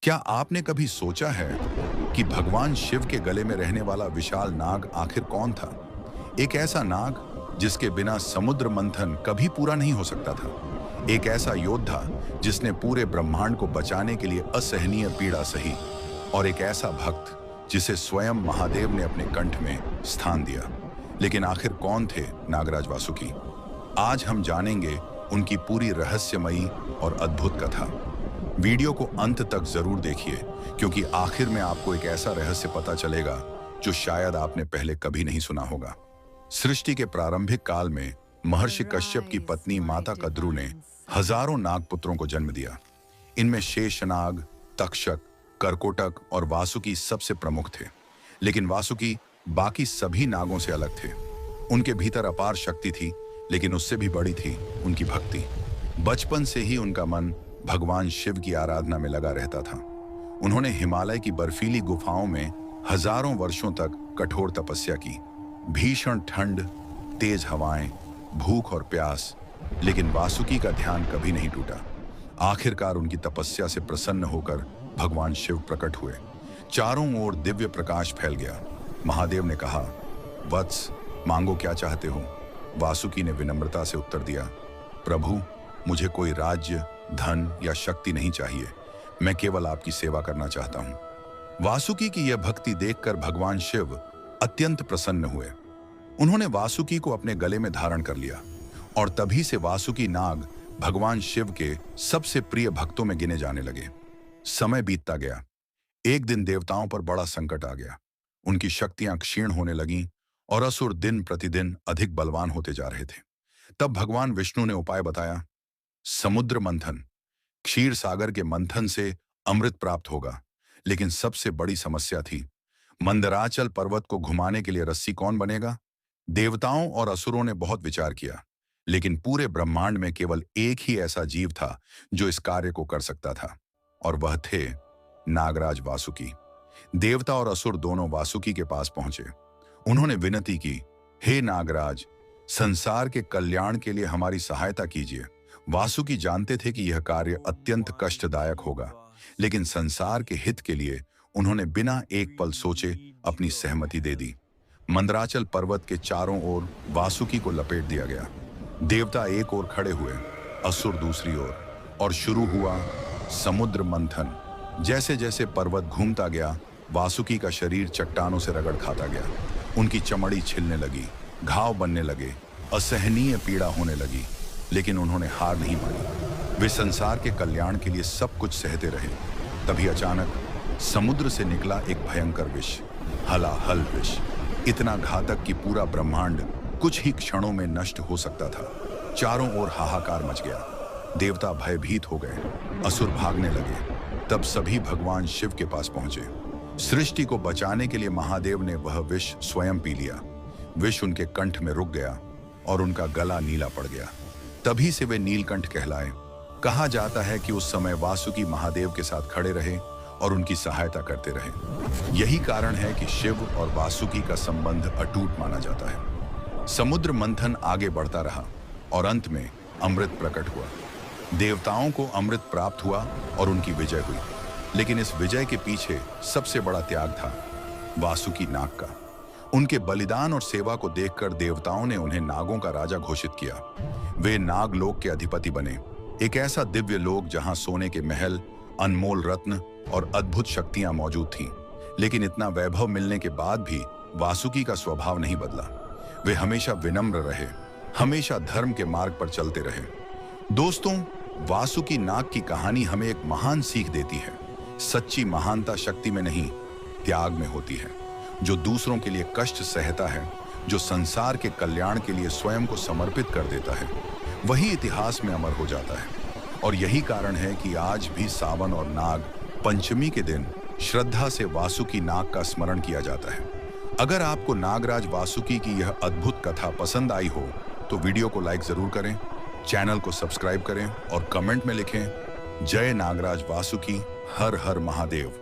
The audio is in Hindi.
क्या आपने कभी सोचा है कि भगवान शिव के गले में रहने वाला विशाल नाग आखिर कौन था? एक ऐसा नाग जिसके बिना समुद्र मंथन कभी पूरा नहीं हो सकता था। एक ऐसा योद्धा जिसने पूरे ब्रह्मांड को बचाने के लिए असहनीय पीड़ा सही। और एक ऐसा भक्त जिसे स्वयं महादेव ने अपने कंठ में स्थान दिया। लेकिन आखिर कौन थे नागराज वासुकी? आज हम जानेंगे उनकी पूरी रहस्यमयी और अद्भुत कथा। वीडियो को अंत तक जरूर देखिए, क्योंकि आखिर में आपको एक ऐसा रहस्य पता चलेगा जो शायद आपने पहले कभी नहीं सुना होगा। सृष्टि के प्रारंभिक काल में महर्षि कश्यप की पत्नी माता कद्रू ने हजारों नागपुत्रों को जन्म दिया। इनमें शेषनाग, तक्षक, करकोटक और वासुकी सबसे प्रमुख थे। लेकिन वासुकी बाकी सभी नागों से अलग थे। उनके भीतर अपार शक्ति थी, लेकिन उससे भी बड़ी थी उनकी भक्ति। बचपन से ही उनका मन भगवान शिव की आराधना में लगा रहता था। उन्होंने हिमालय की बर्फीली गुफाओं में हजारों वर्षों तक कठोर तपस्या की। भीषण ठंड, तेज हवाएं, भूख और प्यास, लेकिन वासुकी का ध्यान कभी नहीं टूटा। आखिरकार उनकी तपस्या से प्रसन्न होकर भगवान शिव प्रकट हुए। चारों ओर दिव्य प्रकाश फैल गया। महादेव ने कहा, वत्स, मांगो क्या चाहते हो? वासुकी ने विनम्रता से उत्तर दिया, प्रभु, मुझे कोई राज्य, धन या शक्ति नहीं चाहिए। मैं केवल आपकी सेवा करना चाहता हूं। वासुकी की यह भक्ति देखकर भगवान शिव अत्यंत प्रसन्न हुए। उन्होंने वासुकी को अपने गले में धारण कर लिया और तभी से वासुकी नाग भगवान शिव के सबसे प्रिय भक्तों में गिने जाने लगे। समय बीतता गया। एक दिन देवताओं पर बड़ा संकट आ गया। उनकी शक्तियां क्षीण होने लगीं और असुर दिन प्रतिदिन अधिक बलवान होते जा रहे थे। तब भगवान विष्णु ने उपाय बताया, समुद्र मंथन। क्षीर सागर के मंथन से अमृत प्राप्त होगा। लेकिन सबसे बड़ी समस्या थी, मंदराचल पर्वत को घुमाने के लिए रस्सी कौन बनेगा? देवताओं और असुरों ने बहुत विचार किया, लेकिन पूरे ब्रह्मांड में केवल एक ही ऐसा जीव था जो इस कार्य को कर सकता था, और वह थे नागराज वासुकी। देवता और असुर दोनों वासुकी के पास पहुंचे। उन्होंने विनती की, हे नागराज, संसार के कल्याण के लिए हमारी सहायता कीजिए। वासुकी जानते थे कि यह कार्य अत्यंत कष्टदायक होगा, लेकिन संसार के हित के लिए उन्होंने बिना एक पल सोचे अपनी सहमति दे दी। मंदराचल पर्वत के चारों ओर वासुकी को लपेट दिया गया। देवता एक ओर खड़े हुए, असुर दूसरी ओर, और शुरू हुआ समुद्र मंथन। जैसे जैसे पर्वत घूमता गया, वासुकी का शरीर चट्टानों से रगड़ खाता गया। उनकी चमड़ी छिलने लगी, घाव बनने लगे, असहनीय पीड़ा होने लगी, लेकिन उन्होंने हार नहीं मानी। वे संसार के कल्याण के लिए सब कुछ सहते रहे। तभी अचानक समुद्र से निकला एक भयंकर विष, हलाहल विष, इतना घातक कि पूरा ब्रह्मांड कुछ ही क्षणों में नष्ट हो सकता था। चारों ओर हाहाकार मच गया। देवता भयभीत हो गए, असुर भागने लगे। तब सभी भगवान शिव के पास पहुंचे। सृष्टि को बचाने के लिए महादेव ने वह विष स्वयं पी लिया। विष उनके कंठ में रुक गया और उनका गला नीला पड़ गया। तभी से वे नीलकंठ कहलाए। कहा जाता है कि उस समय वासुकी महादेव के साथ खड़े रहे और उनकी सहायता करते रहे। यही कारण है कि शिव और वासुकी का संबंध अटूट माना जाता है। समुद्र मंथन आगे बढ़ता रहा और अंत में अमृत प्रकट हुआ। देवताओं को अमृत प्राप्त हुआ और उनकी विजय हुई। लेकिन इस विजय के पीछे सबसे बड़ा त्याग था वासुकी नाग का। उनके बलिदान और सेवा को देखकर देवताओं ने उन्हें नागों का राजा घोषित किया। वे नागलोक के अधिपति बने, एक ऐसा दिव्य लोक जहां सोने के महल, अनमोल रत्न और अद्भुत शक्तियां मौजूद थीं। लेकिन इतना वैभव मिलने के बाद भी वासुकी का स्वभाव नहीं बदला। वे हमेशा विनम्र रहे, हमेशा धर्म के मार्ग पर चलते रहे। दोस्तों, वासुकी नाग की कहानी हमें एक महान सीख देती है। सच्ची महानता शक्ति में नहीं, त्याग में होती है। जो दूसरों के लिए कष्ट सहता है, जो संसार के कल्याण के लिए स्वयं को समर्पित कर देता है, वही इतिहास में अमर हो जाता है। और यही कारण है कि आज भी सावन और नाग पंचमी के दिन श्रद्धा से वासुकी नाग का स्मरण किया जाता है। अगर आपको नागराज वासुकी की यह अद्भुत कथा पसंद आई हो तो वीडियो को लाइक जरूर करें, चैनल को सब्सक्राइब करें और कमेंट में लिखें, जय नागराज वासुकी, हर हर महादेव।